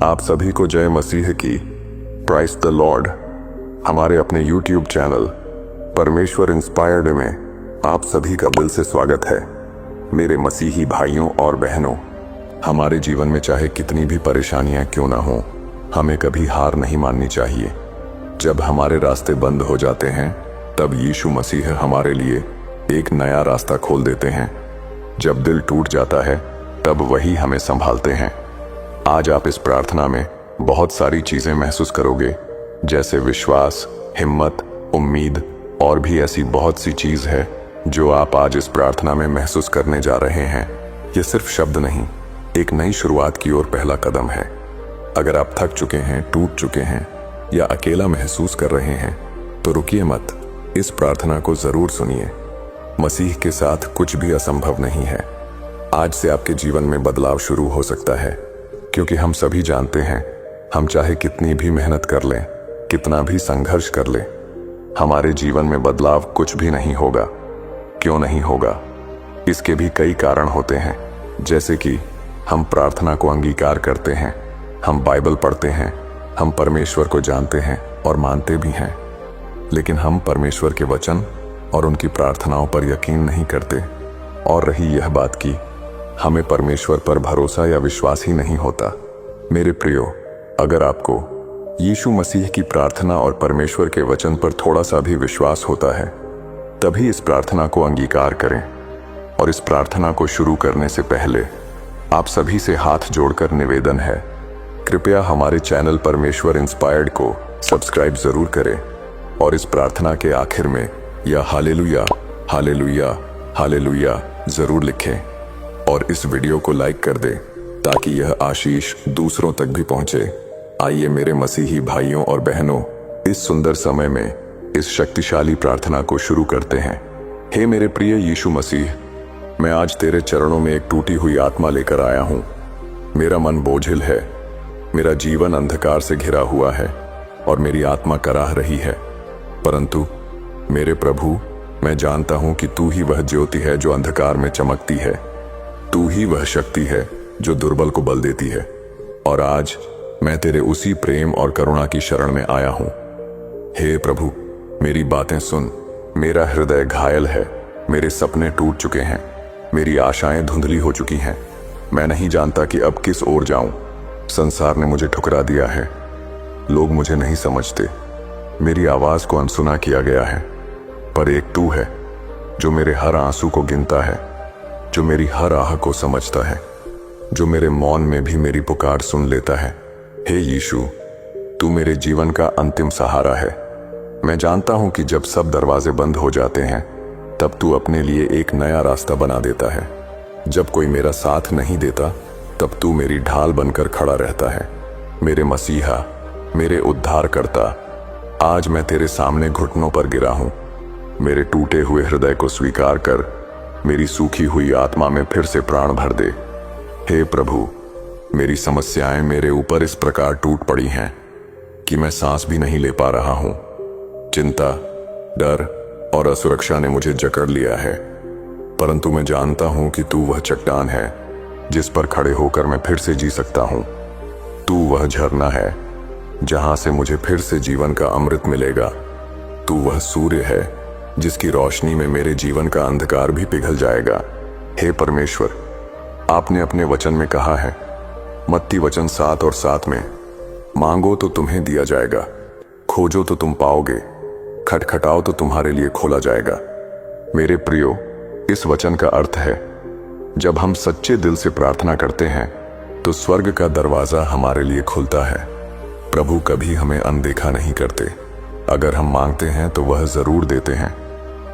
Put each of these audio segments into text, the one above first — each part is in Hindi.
आप सभी को जय मसीह की। Praise the Lord. हमारे अपने YouTube चैनल परमेश्वर इंस्पायर्ड में आप सभी का दिल से स्वागत है। मेरे मसीही भाइयों और बहनों, हमारे जीवन में चाहे कितनी भी परेशानियां क्यों ना हो, हमें कभी हार नहीं माननी चाहिए। जब हमारे रास्ते बंद हो जाते हैं तब यीशु मसीह हमारे लिए एक नया रास्ता खोल देते हैं। जब दिल टूट जाता है तब वही हमें संभालते हैं। आज आप इस प्रार्थना में बहुत सारी चीजें महसूस करोगे, जैसे विश्वास, हिम्मत, उम्मीद और भी ऐसी बहुत सी चीज है जो आप आज इस प्रार्थना में महसूस करने जा रहे हैं। ये सिर्फ शब्द नहीं, एक नई शुरुआत की ओर पहला कदम है। अगर आप थक चुके हैं, टूट चुके हैं या अकेला महसूस कर रहे हैं तो रुकिए मत, इस प्रार्थना को जरूर सुनिए। मसीह के साथ कुछ भी असंभव नहीं है। आज से आपके जीवन में बदलाव शुरू हो सकता है, क्योंकि हम सभी जानते हैं, हम चाहे कितनी भी मेहनत कर लें, कितना भी संघर्ष कर लें, हमारे जीवन में बदलाव कुछ भी नहीं होगा। क्यों नहीं होगा? इसके भी कई कारण होते हैं, जैसे कि हम प्रार्थना को अंगीकार करते हैं, हम बाइबल पढ़ते हैं, हम परमेश्वर को जानते हैं और मानते भी हैं, लेकिन हम परमेश्वर के वचन और उनकी प्रार्थनाओं पर यकीन नहीं करते। और रही यह बात कि हमें परमेश्वर पर भरोसा या विश्वास ही नहीं होता। मेरे प्रियो, अगर आपको यीशु मसीह की प्रार्थना और परमेश्वर के वचन पर थोड़ा सा भी विश्वास होता है, तभी इस प्रार्थना को अंगीकार करें। और इस प्रार्थना को शुरू करने से पहले आप सभी से हाथ जोड़कर निवेदन है, कृपया हमारे चैनल परमेश्वर इंस्पायर्ड को सब्सक्राइब जरूर करें और इस प्रार्थना के आखिर में या हालेलुया हालेलुया हालेलुया जरूर लिखें और इस वीडियो को लाइक कर दें ताकि यह आशीष दूसरों तक भी पहुंचे। आइए मेरे मसीही भाइयों और बहनों, इस सुंदर समय में इस शक्तिशाली प्रार्थना को शुरू करते हैं। हे मेरे प्रिय यीशु मसीह, मैं आज तेरे चरणों में एक टूटी हुई आत्मा लेकर आया हूं। मेरा मन बोझिल है, मेरा जीवन अंधकार से घिरा हुआ है और मेरी आत्मा कराह रही है। परंतु मेरे प्रभु, मैं जानता हूं कि तू ही वह ज्योति है जो अंधकार में चमकती है। तू ही वह शक्ति है जो दुर्बल को बल देती है। और आज मैं तेरे उसी प्रेम और करुणा की शरण में आया हूं। हे प्रभु, मेरी बातें सुन। मेरा हृदय घायल है, मेरे सपने टूट चुके हैं, मेरी आशाएं धुंधली हो चुकी हैं। मैं नहीं जानता कि अब किस ओर जाऊं। संसार ने मुझे ठुकरा दिया है, लोग मुझे नहीं समझते, मेरी आवाज को अनसुना किया गया है। पर एक तू है जो मेरे हर आंसू को गिनता है, जो मेरी हर आह को समझता है, जो मेरे मौन में भी मेरी पुकार सुन लेता है। हे यीशु, तू मेरे जीवन का अंतिम सहारा है। मैं जानता हूं कि जब सब दरवाजे बंद हो जाते हैं तब तू अपने लिए एक नया रास्ता बना देता है। जब कोई मेरा साथ नहीं देता तब तू मेरी ढाल बनकर खड़ा रहता है। मेरे मसीहा, मेरे उद्धारकर्ता, आज मैं तेरे सामने घुटनों पर गिरा हूं। मेरे टूटे हुए हृदय को स्वीकार कर मेरी सूखी हुई आत्मा में फिर से प्राण भर दे। हे प्रभु, मेरी समस्याएं मेरे ऊपर इस प्रकार टूट पड़ी हैं कि मैं सांस भी नहीं ले पा रहा हूं। चिंता, डर और असुरक्षा ने मुझे जकड़ लिया है, परंतु मैं जानता हूं कि तू वह चट्टान है जिस पर खड़े होकर मैं फिर से जी सकता हूं। तू वह झरना है जहां से मुझे फिर से जीवन का अमृत मिलेगा। तू वह सूर्य है जिसकी रोशनी में मेरे जीवन का अंधकार भी पिघल जाएगा। हे परमेश्वर, आपने अपने वचन में कहा है, मत्ती वचन 7 और 7 में, मांगो तो तुम्हें दिया जाएगा, खोजो तो तुम पाओगे, खटखटाओ तो तुम्हारे लिए खोला जाएगा। मेरे प्रियो, इस वचन का अर्थ है, जब हम सच्चे दिल से प्रार्थना करते हैं तो स्वर्ग का दरवाजा हमारे लिए खुलता है। प्रभु कभी हमें अनदेखा नहीं करते। अगर हम मांगते हैं तो वह जरूर देते हैं।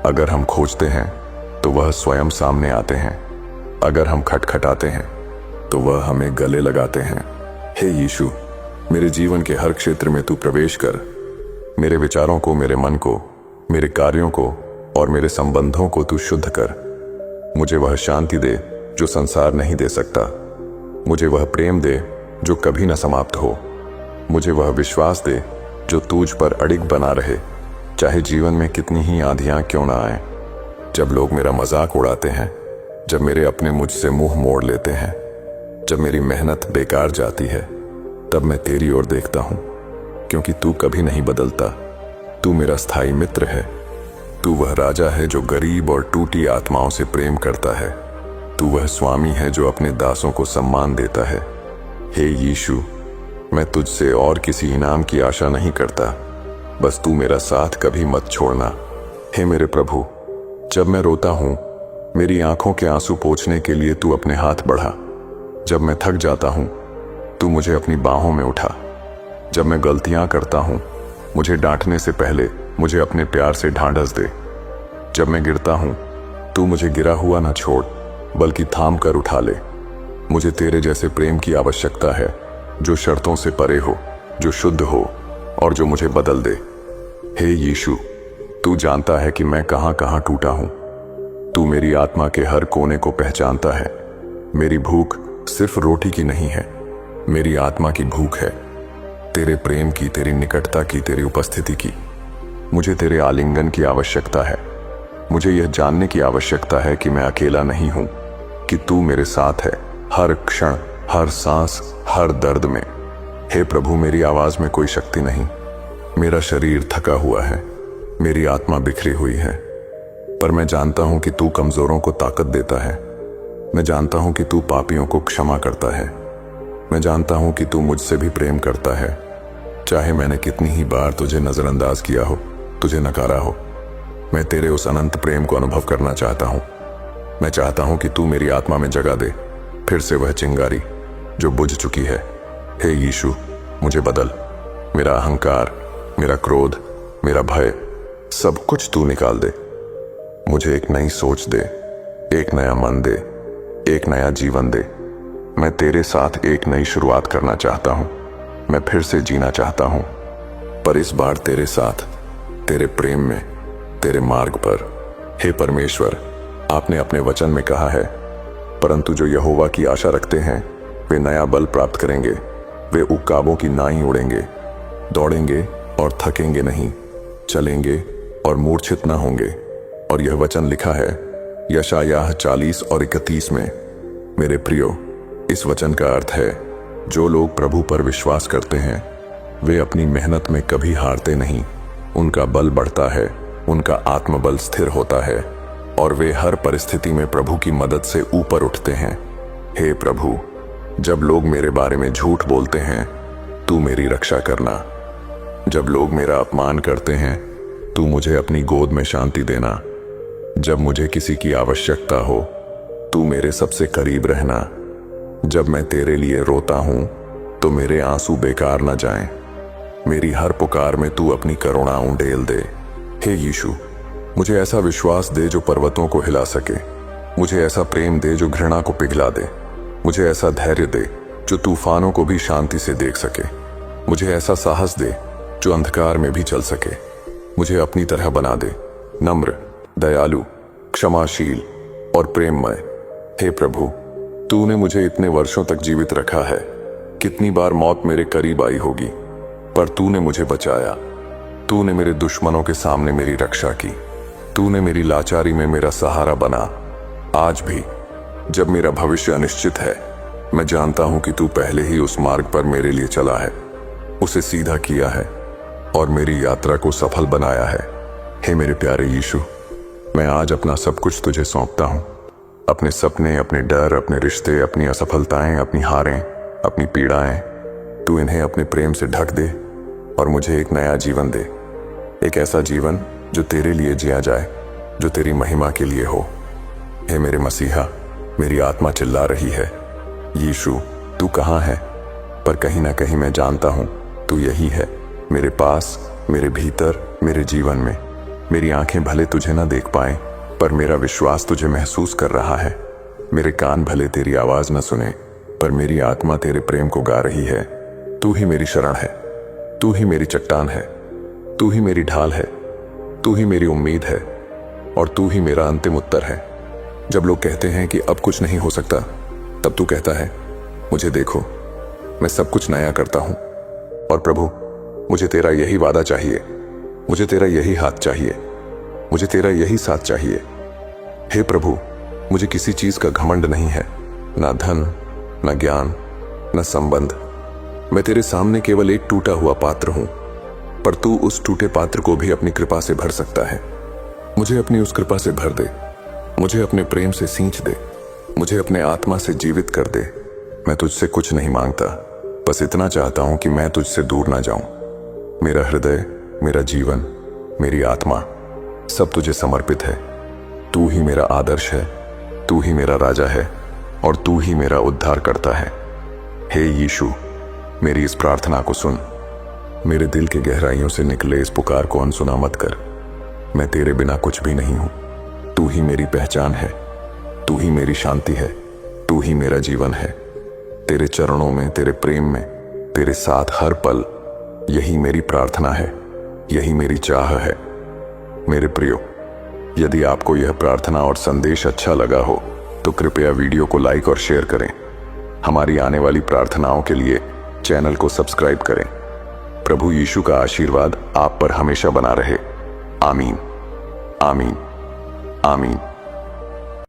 अगर हम खोजते हैं तो वह स्वयं सामने आते हैं। अगर हम खटखटाते हैं तो वह हमें गले लगाते हैं। हे यीशु, मेरे जीवन के हर क्षेत्र में तू प्रवेश कर। मेरे विचारों को, मेरे मन को, मेरे कार्यों को और मेरे संबंधों को तू शुद्ध कर। मुझे वह शांति दे जो संसार नहीं दे सकता। मुझे वह प्रेम दे जो कभी न समाप्त हो। मुझे वह विश्वास दे जो तुझ पर अडिग बना रहे, चाहे जीवन में कितनी ही आंधियां क्यों ना आए। जब लोग मेरा मजाक उड़ाते हैं, जब मेरे अपने मुझसे मुंह मोड़ लेते हैं, जब मेरी मेहनत बेकार जाती है, तब मैं तेरी ओर देखता हूं, क्योंकि तू कभी नहीं बदलता। तू मेरा स्थायी मित्र है। तू वह राजा है जो गरीब और टूटी आत्माओं से प्रेम करता है। तू वह स्वामी है जो अपने दासों को सम्मान देता है। हे यीशु, मैं तुझसे और किसी इनाम की आशा नहीं करता, बस तू मेरा साथ कभी मत छोड़ना। हे मेरे प्रभु, जब मैं रोता हूं, मेरी आंखों के आंसू पोंछने के लिए तू अपने हाथ बढ़ा। जब मैं थक जाता हूं, तू मुझे अपनी बाहों में उठा। जब मैं गलतियां करता हूं, मुझे डांटने से पहले मुझे अपने प्यार से ढांढस दे। जब मैं गिरता हूं, तू मुझे गिरा हुआ ना छोड़, बल्कि थाम कर उठा ले। मुझे तेरे जैसे प्रेम की आवश्यकता है, जो शर्तों से परे हो, जो शुद्ध हो और जो मुझे बदल दे। हे यीशु, तू जानता है कि मैं कहां कहां टूटा हूं। तू मेरी आत्मा के हर कोने को पहचानता है। मेरी भूख सिर्फ रोटी की नहीं है, मेरी आत्मा की भूख है, तेरे प्रेम की, तेरी निकटता की, तेरी उपस्थिति की। मुझे तेरे आलिंगन की आवश्यकता है। मुझे यह जानने की आवश्यकता है कि मैं अकेला नहीं हूं, कि तू मेरे साथ है, हर क्षण, हर सांस, हर दर्द में। हे प्रभु, मेरी आवाज में कोई शक्ति नहीं। मेरा शरीर थका हुआ है, मेरी आत्मा बिखरी हुई है, पर मैं जानता हूं कि तू कमजोरों को ताकत देता है। मैं जानता हूं कि तू पापियों को क्षमा करता है। मैं जानता हूं कि तू मुझसे भी प्रेम करता है। चाहे मैंने कितनी ही बार तुझे नजरअंदाज किया हो, तुझे नकारा हो, मैं तेरे उस अनंत प्रेम को अनुभव करना चाहता हूं। मैं चाहता हूं कि तू मेरी आत्मा में जगह दे, फिर से वह चिंगारी जो बुझ चुकी है। हे यीशु, मुझे बदल। मेरा अहंकार, मेरा क्रोध, मेरा भय, सब कुछ तू निकाल दे। मुझे एक नई सोच दे, एक नया मन दे, एक नया जीवन दे। मैं तेरे साथ एक नई शुरुआत करना चाहता हूं। मैं फिर से जीना चाहता हूं, पर इस बार तेरे साथ, तेरे प्रेम में, तेरे मार्ग पर। हे परमेश्वर, आपने अपने वचन में कहा है, परंतु जो यहोवा की आशा रखते हैं वे नया बल प्राप्त करेंगे। वे उकाबों की नाई उड़ेंगे, दौड़ेंगे और थकेंगे नहीं, चलेंगे और मूर्छित न होंगे। और यह वचन लिखा है यशायाह 40 और 31 में। मेरे प्रियो, इस वचन का अर्थ है, जो लोग प्रभु पर विश्वास करते हैं वे अपनी मेहनत में कभी हारते नहीं। उनका बल बढ़ता है, उनका आत्मबल स्थिर होता है और वे हर परिस्थिति में प्रभु की मदद से ऊपर उठते हैं। हे प्रभु, जब लोग मेरे बारे में झूठ बोलते हैं, तू मेरी रक्षा करना। जब लोग मेरा अपमान करते हैं, तू मुझे अपनी गोद में शांति देना। जब मुझे किसी की आवश्यकता हो, तू मेरे सबसे करीब रहना। जब मैं तेरे लिए रोता हूं, तो मेरे आंसू बेकार न जाएं। मेरी हर पुकार में तू अपनी करुणा उंडेल दे। हे यीशु, मुझे ऐसा विश्वास दे जो पर्वतों को हिला सके। मुझे ऐसा प्रेम दे जो घृणा को पिघला दे। मुझे ऐसा धैर्य दे जो तूफानों को भी शांति से देख सके। मुझे ऐसा साहस दे जो अंधकार में भी चल सके। मुझे अपनी तरह बना दे, नम्र, दयालु, क्षमाशील और प्रेममय। हे प्रभु, तूने मुझे इतने वर्षों तक जीवित रखा है। कितनी बार मौत मेरे करीब आई होगी, पर तूने मुझे बचाया। तूने मेरे दुश्मनों के सामने मेरी रक्षा की। तूने मेरी लाचारी में मेरा सहारा बना। आज भी जब मेरा भविष्य अनिश्चित है, मैं जानता हूं कि तू पहले ही उस मार्ग पर मेरे लिए चला है, उसे सीधा किया है और मेरी यात्रा को सफल बनाया है। हे मेरे प्यारे यीशु, मैं आज अपना सब कुछ तुझे सौंपता हूं। अपने सपने, अपने डर, अपने रिश्ते, अपनी असफलताएं, अपनी हारें, अपनी पीड़ाएं, तू इन्हें अपने प्रेम से ढक दे और मुझे एक नया जीवन दे। एक ऐसा जीवन जो तेरे लिए जिया जाए, जो तेरी महिमा के लिए हो। हे मेरे मसीहा, मेरी आत्मा चिल्ला रही है, यीशु तू कहाँ है? पर कहीं ना कहीं मैं जानता हूं तू यही है, मेरे पास, मेरे भीतर, मेरे जीवन में। मेरी आंखें भले तुझे ना देख पाएं, पर मेरा विश्वास तुझे महसूस कर रहा है। मेरे कान भले तेरी आवाज न सुने, पर मेरी आत्मा तेरे प्रेम को गा रही है। तू ही मेरी शरण है, तू ही मेरी चट्टान है, तू ही मेरी ढाल है, तू ही मेरी उम्मीद है और तू ही मेरा अंतिम उत्तर है। जब लोग कहते हैं कि अब कुछ नहीं हो सकता, तब तू कहता है, मुझे देखो, मैं सब कुछ नया करता हूं। और प्रभु, मुझे तेरा यही वादा चाहिए, मुझे तेरा यही हाथ चाहिए, मुझे तेरा यही साथ चाहिए। हे प्रभु, मुझे किसी चीज का घमंड नहीं है, ना धन, ना ज्ञान, ना संबंध। मैं तेरे सामने केवल एक टूटा हुआ पात्र हूं, पर तू उस टूटे पात्र को भी अपनी कृपा से भर सकता है। मुझे अपनी उस कृपा से भर दे, मुझे अपने प्रेम से सींच दे, मुझे अपने आत्मा से जीवित कर दे। मैं तुझसे कुछ नहीं मांगता, बस इतना चाहता हूं कि मैं तुझसे दूर ना जाऊं। मेरा हृदय, मेरा जीवन, मेरी आत्मा सब तुझे समर्पित है। तू ही मेरा आदर्श है, तू ही मेरा राजा है और तू ही मेरा उद्धार करता है। हे यीशु, मेरी इस प्रार्थना को सुन। मेरे दिल के गहराइयों से निकले इस पुकार को अनसुना मत कर। मैं तेरे बिना कुछ भी नहीं हूं। तू ही मेरी पहचान है, तू ही मेरी शांति है, तू ही मेरा जीवन है। तेरे चरणों में, तेरे प्रेम में, तेरे साथ हर पल, यही मेरी प्रार्थना है, यही मेरी चाह है। मेरे प्रियो, यदि आपको यह प्रार्थना और संदेश अच्छा लगा हो तो कृपया वीडियो को लाइक और शेयर करें। हमारी आने वाली प्रार्थनाओं के लिए चैनल को सब्सक्राइब करें। प्रभु यीशु का आशीर्वाद आप पर हमेशा बना रहे। आमीन, आमीन, आमीन।